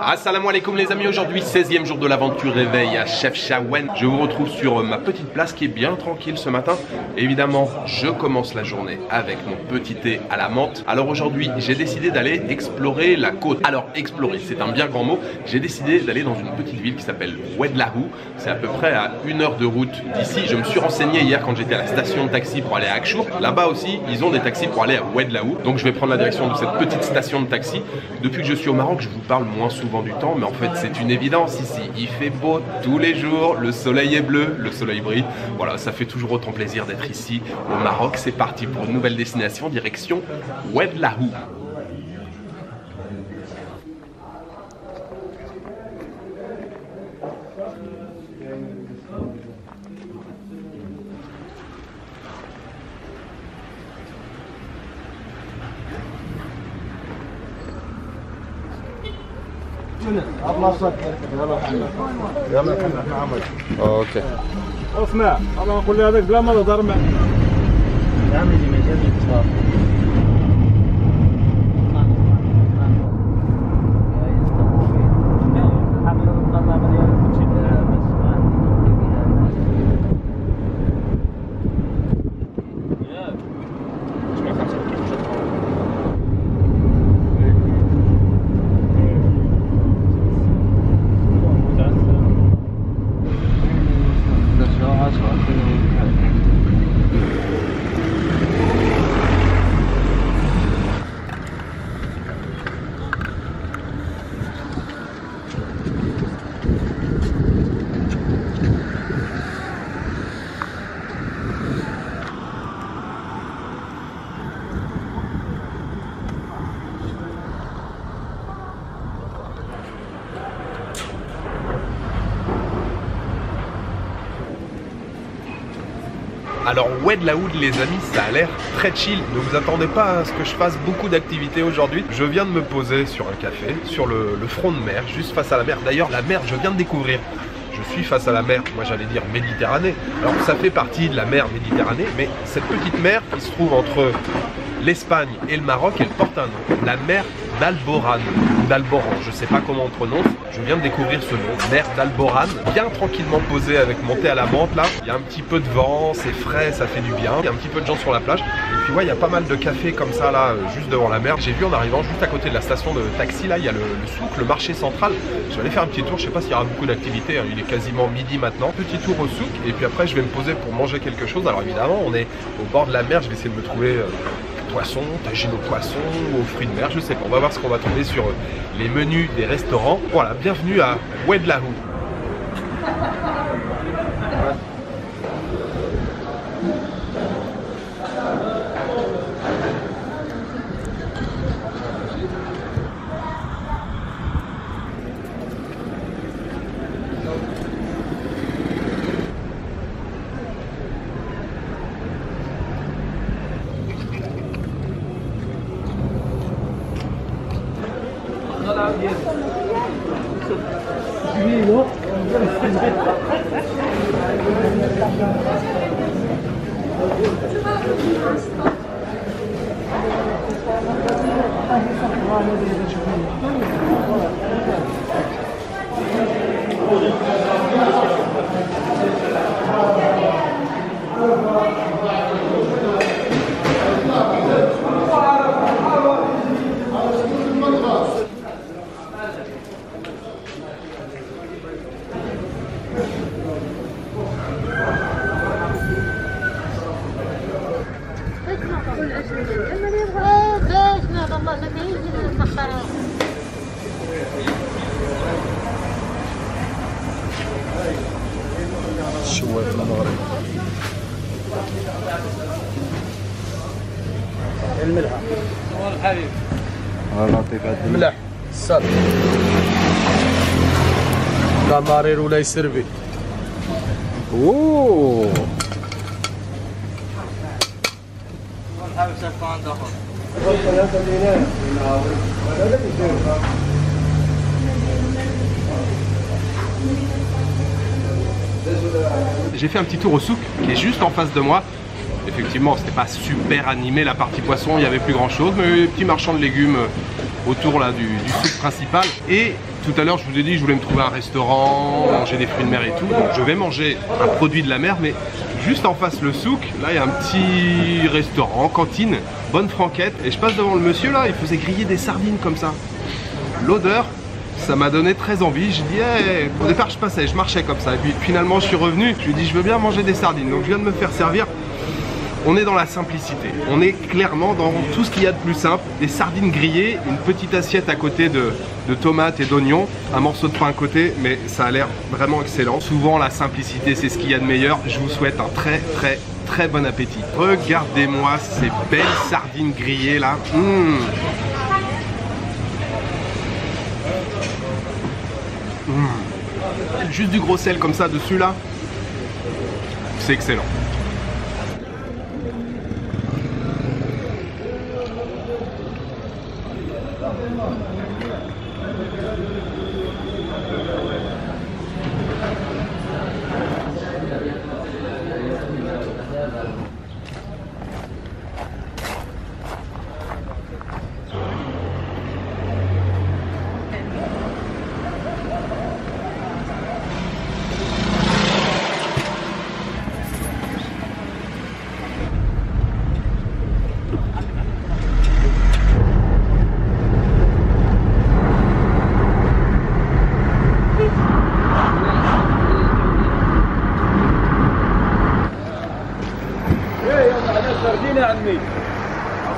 Assalamu alaikum les amis, aujourd'hui 16e jour de l'aventure réveil à Chefchaouen. Je vous retrouve sur ma petite place qui est bien tranquille ce matin. Évidemment, je commence la journée avec mon petit thé à la menthe. Alors aujourd'hui, j'ai décidé d'aller explorer la côte. Alors explorer, c'est un bien grand mot. J'ai décidé d'aller dans une petite ville qui s'appelle Oued Lahou. C'est à peu près à 1 heure de route d'ici. Je me suis renseigné hier quand j'étais à la station de taxi pour aller à Akchour. Là-bas aussi, ils ont des taxis pour aller à Oued Lahou. Donc je vais prendre la direction de cette petite station de taxi. Depuis que je suis au Maroc, je vous parle moins souvent du temps, mais en fait c'est une évidence ici. Il fait beau tous les jours, le soleil est bleu, le soleil brille. Voilà, ça fait toujours autant plaisir d'être ici au Maroc. C'est parti pour une nouvelle destination, direction Oued Lahou. اوكي اسمع انا نقول لي هذاك بلا ما نهضر معاه Alors Oued Lahou les amis, ça a l'air très chill. Ne vous attendez pas à ce que je fasse beaucoup d'activités aujourd'hui. Je viens de me poser sur un café, sur le front de mer, juste face à la mer. D'ailleurs la mer, je viens de découvrir. Je suis face à la mer, moi j'allais dire Méditerranée. Alors ça fait partie de la mer Méditerranée, mais cette petite mer qui se trouve entre l'Espagne et le Maroc, elle porte un nom. La mer d'Alborán, ou d'Alboran, je ne sais pas comment on prononce. Je viens de découvrir ce nom, mer d'Alborán. Bien tranquillement posé avec mon thé à la menthe là. Il y a un petit peu de vent, c'est frais, ça fait du bien. Il y a un petit peu de gens sur la plage. Et puis ouais, il y a pas mal de cafés comme ça là, juste devant la mer. J'ai vu en arrivant juste à côté de la station de taxi là, il y a le souk, le marché central. Je vais aller faire un petit tour, je sais pas s'il y aura beaucoup d'activités, hein. Il est quasiment midi maintenant. Petit tour au souk et puis après je vais me poser pour manger quelque chose. Alors évidemment, on est au bord de la mer, je vais essayer de me trouver poisson, tagine au poisson ou aux fruits de mer, je sais pas. On va voir ce qu'on va trouver sur les menus des restaurants. Voilà, bienvenue à Oued Lahou. شوي في المغرب الملحه والحليب نعطيك هاد الملح السلق كامارير ولا يسربي اوه والحليب سلطان داخل J'ai fait un petit tour au souk qui est juste en face de moi. Effectivement, c'était pas super animé la partie poisson, il y avait plus grand chose, mais les petits marchands de légumes autour là du souk principal. Et tout à l'heure je vous ai dit que je voulais me trouver un restaurant, manger des fruits de mer et tout. Donc je vais manger un produit de la mer, mais juste en face le souk, là il y a un petit restaurant, cantine, bonne franquette. Et je passe devant le monsieur là, il faisait griller des sardines comme ça. L'odeur, ça m'a donné très envie. Je dis, hey. Au départ je passais, je marchais comme ça. Et puis finalement je suis revenu, je lui ai dit je veux bien manger des sardines. Donc je viens de me faire servir. On est dans la simplicité, on est clairement dans tout ce qu'il y a de plus simple. Des sardines grillées, une petite assiette à côté de tomates et d'oignons, un morceau de pain à côté, mais ça a l'air vraiment excellent. Souvent la simplicité c'est ce qu'il y a de meilleur. Je vous souhaite un très bon appétit. Regardez-moi ces belles sardines grillées là. Juste du gros sel comme ça dessus là, c'est excellent.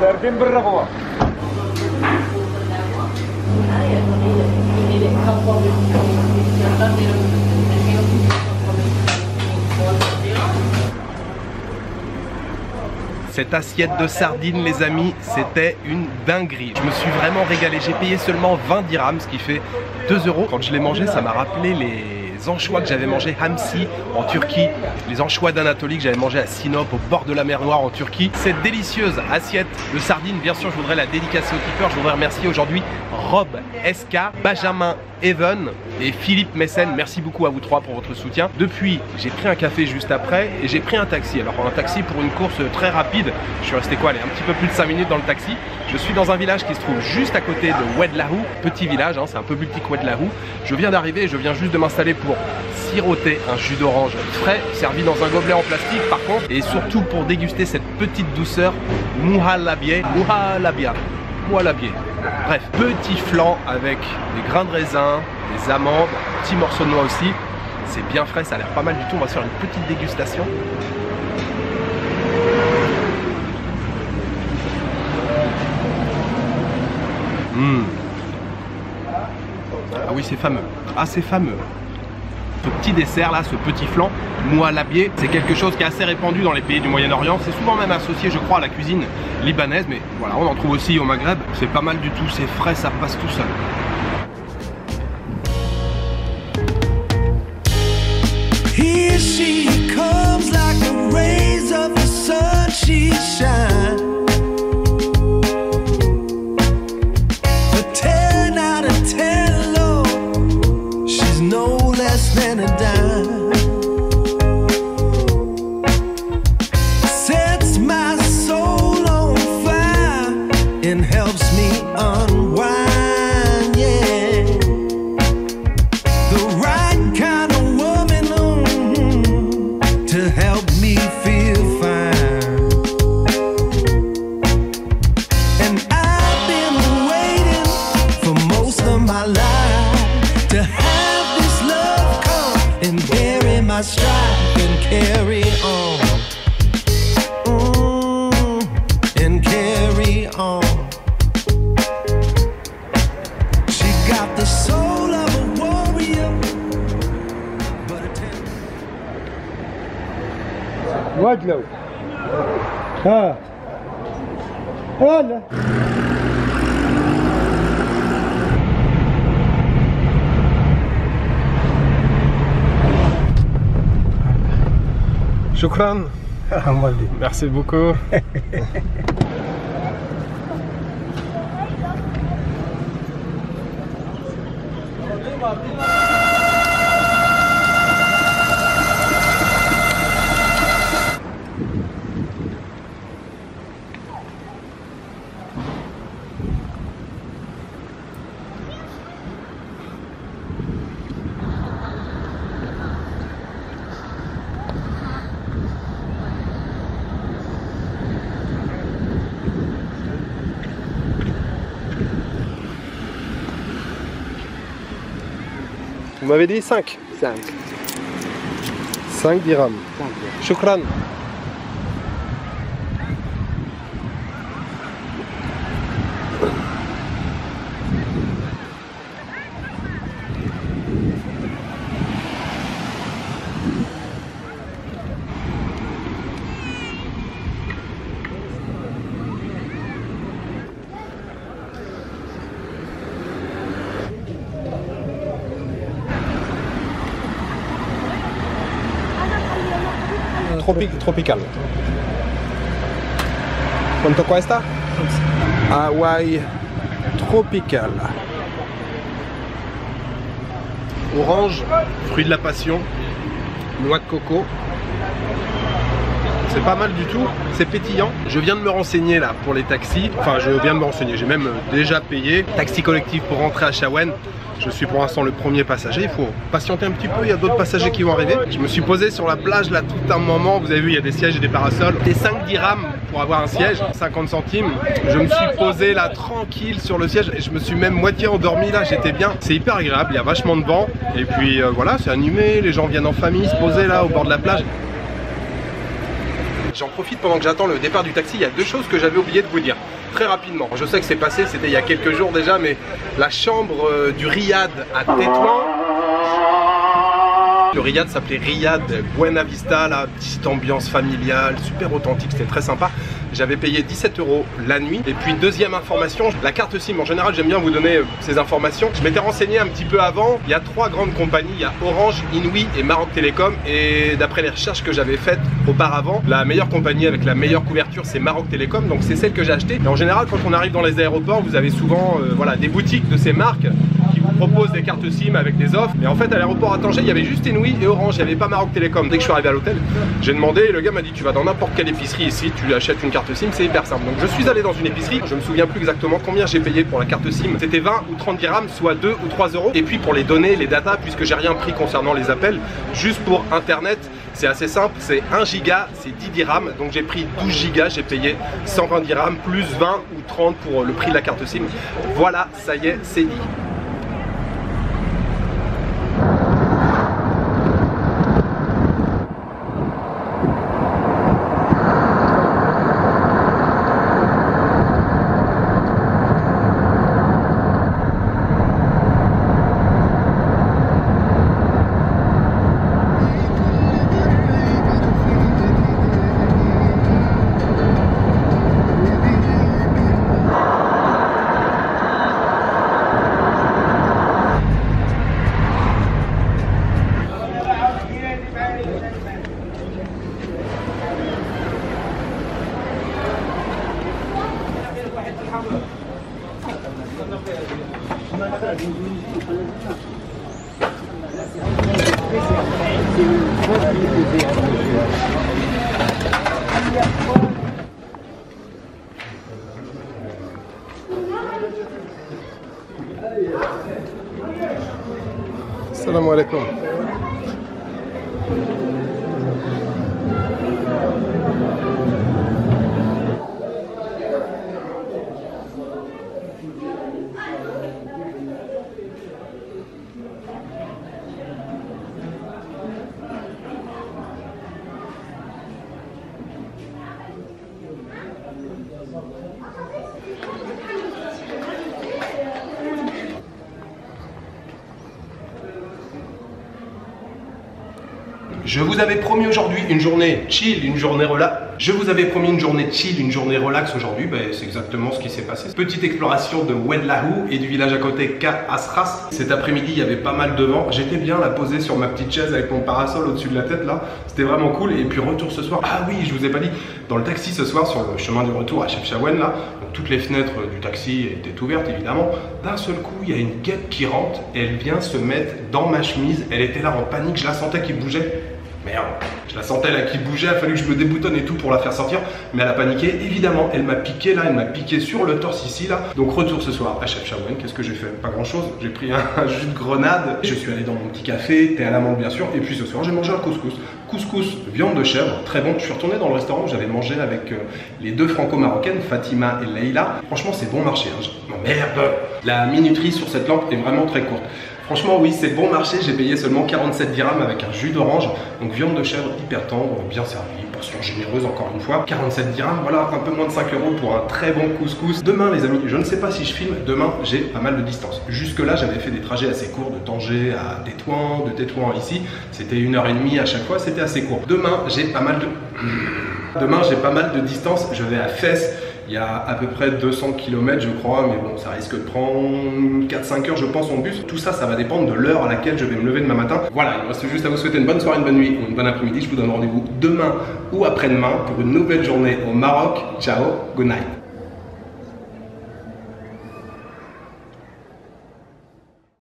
سردين بالرغوة. Cette assiette de sardines les amis, c'était une dinguerie. Je me suis vraiment régalé, j'ai payé seulement 20 dirhams, ce qui fait 2 €. Quand je l'ai mangé, ça m'a rappelé les anchois que j'avais mangé Hamsi en Turquie, les anchois d'Anatolie que j'avais mangé à Sinop au bord de la mer Noire en Turquie. Cette délicieuse assiette de sardines, bien sûr je voudrais la dédicacer aux tipeurs. Je voudrais remercier aujourd'hui Rob SK, Benjamin Even et Philippe Messen. Merci beaucoup à vous trois pour votre soutien. Depuis, j'ai pris un café juste après et j'ai pris un taxi. Alors un taxi pour une course très rapide. Je suis resté quoi, allez, un petit peu plus de 5 minutes dans le taxi. Je suis dans un village qui se trouve juste à côté de Oued Lahou, petit village, hein, c'est un peu plus petit que Oued Lahou. Je viens d'arriver et je viens juste de m'installer pour siroter un jus d'orange frais, servi dans un gobelet en plastique par contre, et surtout pour déguster cette petite douceur Mouhalabia. Bref, petit flan avec des grains de raisin, des amandes, un petit morceau de noix aussi. C'est bien frais, ça a l'air pas mal du tout. On va se faire une petite dégustation. Ah oui, c'est fameux. Ah, c'est fameux. Ce petit dessert là, ce petit flan, mouhalabia, c'est quelque chose qui est assez répandu dans les pays du Moyen-Orient. C'est souvent même associé, je crois, à la cuisine libanaise, mais voilà, on en trouve aussi au Maghreb. C'est pas mal du tout, c'est frais, ça passe tout seul. Here she comes like the rays of the sun, she shines. A 10 out of 10, Lord, she's no less than a dime. Sets my soul on fire and helps me unwind, yeah. The right kind of woman to help me feel fine. And I've been waiting for most of my life to have this love come and bury my strife and carry on. And carry on. She got the soul of a warrior, but a tender. وادلو. ها. هلا. Shukran. Merci beaucoup. Vous m'avez dit 5. 5. 5 dirhams. Shukran. Tropical. ¿Cuánto cuesta? Hawaii tropical. Orange, fruit de la passion, noix de coco. C'est pas mal du tout, c'est pétillant. Je viens de me renseigner là pour les taxis. Enfin, je viens de me renseigner, j'ai même déjà payé. Taxi collectif pour rentrer à Chaouane. Je suis pour l'instant le premier passager, il faut patienter un petit peu, il y a d'autres passagers qui vont arriver. Je me suis posé sur la plage là tout un moment, vous avez vu il y a des sièges et des parasols. C'était 5 dirhams pour avoir un siège, 50 centimes. Je me suis posé là tranquille sur le siège et je me suis même moitié endormi là, j'étais bien. C'est hyper agréable, il y a vachement de vent. Et puis voilà, c'est animé, les gens viennent en famille se poser là au bord de la plage. J'en profite pendant que j'attends le départ du taxi, il y a deux choses que j'avais oublié de vous dire. Très rapidement, je sais que c'est passé, c'était il y a quelques jours déjà, mais la chambre du Riad à Tétouan. Le Riad s'appelait Riad Buena Vista, la petite ambiance familiale, super authentique, c'était très sympa. J'avais payé 17 € la nuit. Et puis deuxième information, la carte SIM, en général j'aime bien vous donner ces informations. Je m'étais renseigné un petit peu avant, il y a 3 grandes compagnies, il y a Orange, Inouï et Maroc Télécom. Et d'après les recherches que j'avais faites auparavant, la meilleure compagnie avec la meilleure couverture c'est Maroc Télécom, donc c'est celle que j'ai achetée. Et en général quand on arrive dans les aéroports, vous avez souvent voilà, des boutiques de ces marques qui vous proposent des cartes SIM avec des offres. Mais en fait à l'aéroport à Tanger, il y avait juste Inouï et Orange, il n'y avait pas Maroc Télécom. Dès que je suis arrivé à l'hôtel, j'ai demandé et le gars m'a dit tu vas dans n'importe quelle épicerie ici, tu achètes une carte SIM, c'est hyper simple. Donc je suis allé dans une épicerie, je me souviens plus exactement combien j'ai payé pour la carte SIM. C'était 20 ou 30 dirhams, soit 2 ou 3 €. Et puis pour les données, les datas, puisque j'ai rien pris concernant les appels, juste pour internet, c'est assez simple, c'est 1 giga, c'est 10 dirhams. Donc j'ai pris 12 gigas, j'ai payé 120 dirhams, plus 20 ou 30 pour le prix de la carte SIM. Voilà, ça y est, c'est dit. Assalamu alaikum. Je vous avais promis aujourd'hui une journée chill, une journée relax. Je vous avais promis une journée chill, une journée relax aujourd'hui. Ben, c'est exactement ce qui s'est passé. Petite exploration de Oued Lahou et du village à côté Ka Asras. Cet après-midi, il y avait pas mal de vent. J'étais bien là posé sur ma petite chaise avec mon parasol au-dessus de la tête là. C'était vraiment cool. Et puis retour ce soir. Ah oui, je vous ai pas dit. Dans le taxi ce soir, sur le chemin du retour à Chefchaouen là, donc toutes les fenêtres du taxi étaient ouvertes évidemment. D'un seul coup, il y a une guêpe qui rentre et elle vient se mettre dans ma chemise. Elle était là en panique. Je la sentais qui bougeait. Merde, je la sentais là qui bougeait, il a fallu que je me déboutonne et tout pour la faire sortir. Mais elle a paniqué, évidemment, elle m'a piqué là, elle m'a piqué sur le torse ici là. Donc retour ce soir à Chefchaouen, qu'est-ce que j'ai fait? Pas grand chose, j'ai pris un jus de grenade. Je suis allé dans mon petit café, thé à l'amande bien sûr. Et puis ce soir j'ai mangé un couscous. Couscous, viande de chèvre, très bon. Je suis retourné dans le restaurant où j'avais mangé avec les deux franco-marocaines, Fatima et Leïla. Franchement c'est bon marché, hein. Merde. La minuterie sur cette lampe est vraiment très courte. Franchement oui, c'est bon marché, j'ai payé seulement 47 dirhams avec un jus d'orange, donc viande de chèvre hyper tendre, bien servie, portion généreuse encore une fois. 47 dirhams, voilà, un peu moins de 5 € pour un très bon couscous. Demain les amis, je ne sais pas si je filme, demain j'ai pas mal de distance. Jusque là j'avais fait des trajets assez courts de Tanger à Tétouan, de Tétouan ici, c'était 1h30 à chaque fois, c'était assez court. Demain j'ai pas mal de distance, je vais à Fès. Il y a à peu près 200 km je crois, mais bon ça risque de prendre 4-5 heures je pense en bus. Tout ça, ça va dépendre de l'heure à laquelle je vais me lever demain matin. Voilà, il me reste juste à vous souhaiter une bonne soirée, une bonne nuit ou une bonne après-midi. Je vous donne rendez-vous demain ou après-demain pour une nouvelle journée au Maroc. Ciao, good night.